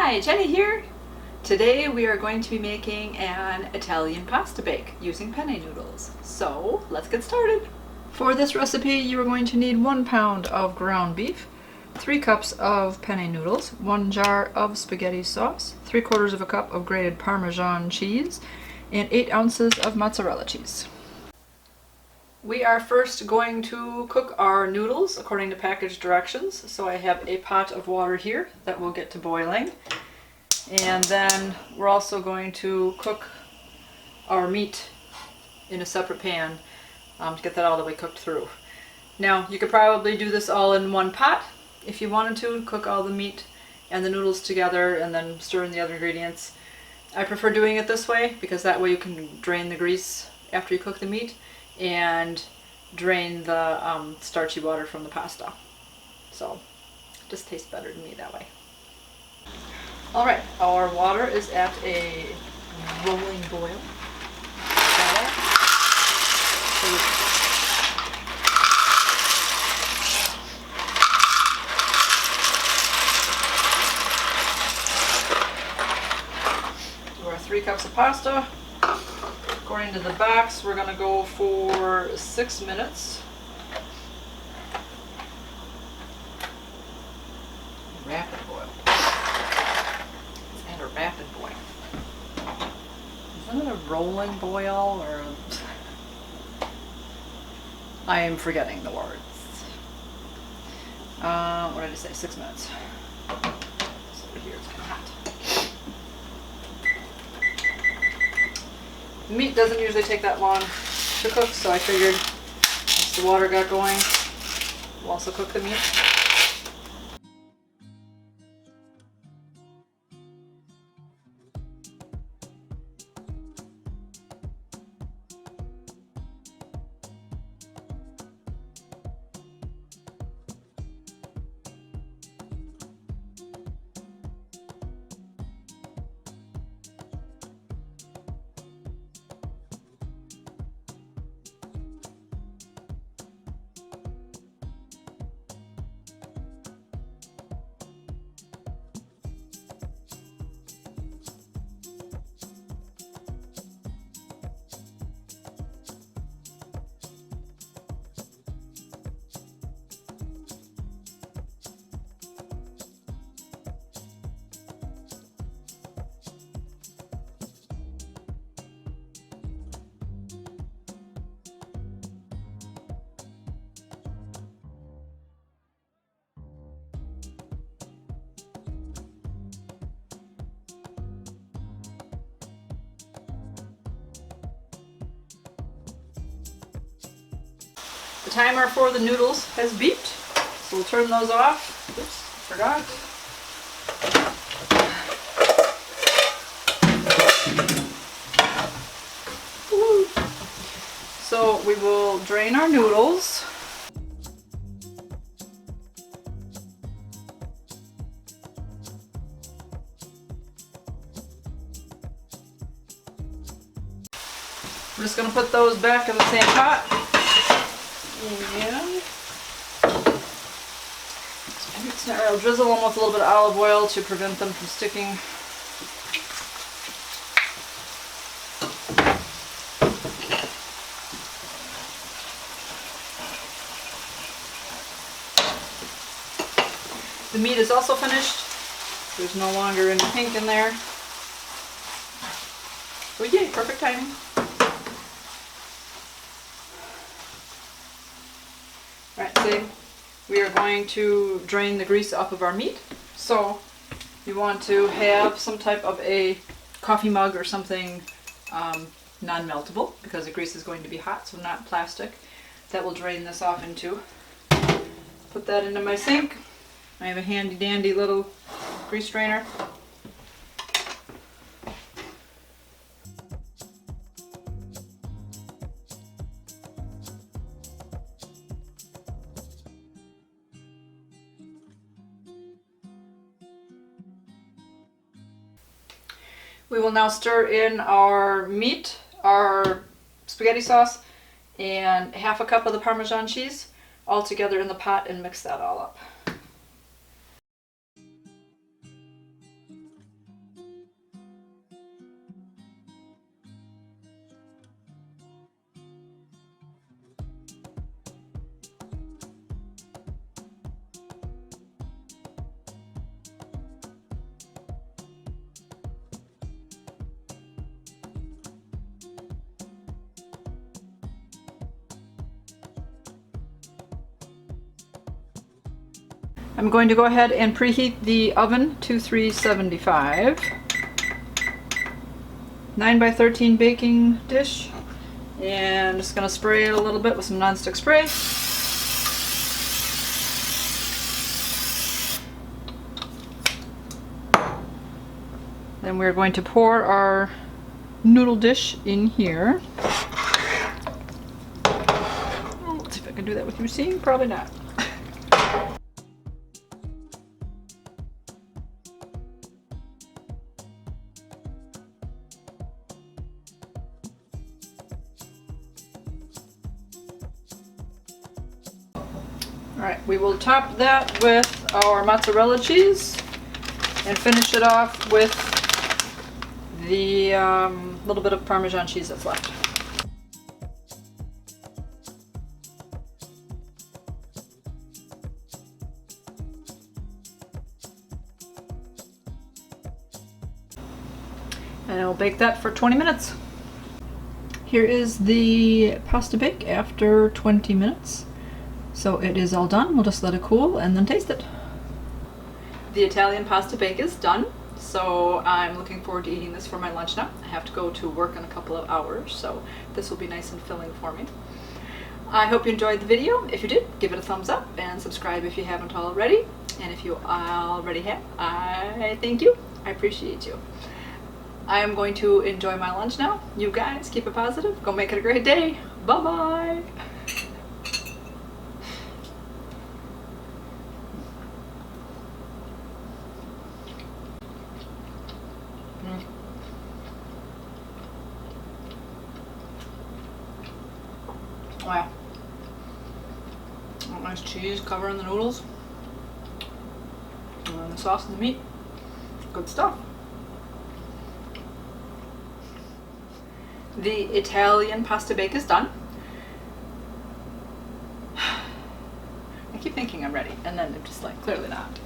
Hi, Jenny here. Today we are going to be making an Italian pasta bake using penne noodles. So let's get started. For this recipe you are going to need 1 pound of ground beef, 3 cups of penne noodles, 1 jar of spaghetti sauce, 3/4 of a cup of grated Parmesan cheese, and 8 ounces of mozzarella cheese. We are first going to cook our noodles according to package directions. So I have a pot of water here that will get to boiling. And then we're also going to cook our meat in a separate pan to get that all the way cooked through. Now, you could probably do this all in one pot if you wanted to, cook all the meat and the noodles together and then stir in the other ingredients. I prefer doing it this way because that way you can drain the grease after you cook the meat and drain the starchy water from the pasta. So it just tastes better to me that way. Alright, our water is at a rolling boil. So our 3 cups of pasta. According to the box, we're going to go for 6 minutes. Rapid boil. And a rapid boil. Isn't it a rolling boil or I am forgetting the words. What did I say? 6 minutes. So here it's kind of hot. The meat doesn't usually take that long to cook, so I figured once the water got going, we'll also cook the meat. The timer for the noodles has beeped, so we'll turn those off. Oops, forgot. Woo. So we will drain our noodles. We're just going to put those back in the same pot. And I'll drizzle them with a little bit of olive oil to prevent them from sticking. The meat is also finished. There's no longer any pink in there. So yay, perfect timing. Alright, so we are going to drain the grease off of our meat. So you want to have some type of a coffee mug or something non-meltable because the grease is going to be hot, so not plastic. That will drain this off into. Put that into my sink. I have a handy dandy little grease drainer. We will now stir in our meat, our spaghetti sauce, and 1/2 cup of the Parmesan cheese all together in the pot and mix that all up. I'm going to go ahead and preheat the oven to 375. 9 by 13 baking dish. And I'm just going to spray it a little bit with some nonstick spray. Then we're going to pour our noodle dish in here. Oh, let's see if I can do that with you seeing. Probably not. Alright, we will top that with our mozzarella cheese and finish it off with the little bit of Parmesan cheese that's left. And I'll bake that for 20 minutes. Here is the pasta bake after 20 minutes. So it is all done. We'll just let it cool and then taste it. The Italian pasta bake is done. So I'm looking forward to eating this for my lunch now. I have to go to work in a couple of hours, so this will be nice and filling for me. I hope you enjoyed the video. If you did, give it a thumbs up and subscribe if you haven't already. And if you already have, I thank you. I appreciate you. I am going to enjoy my lunch now. You guys, keep it positive. Go make it a great day. Bye-bye. Wow. Nice cheese covering the noodles. And the sauce and the meat. Good stuff. The Italian pasta bake is done. I keep thinking I'm ready, and then I'm just like, clearly not.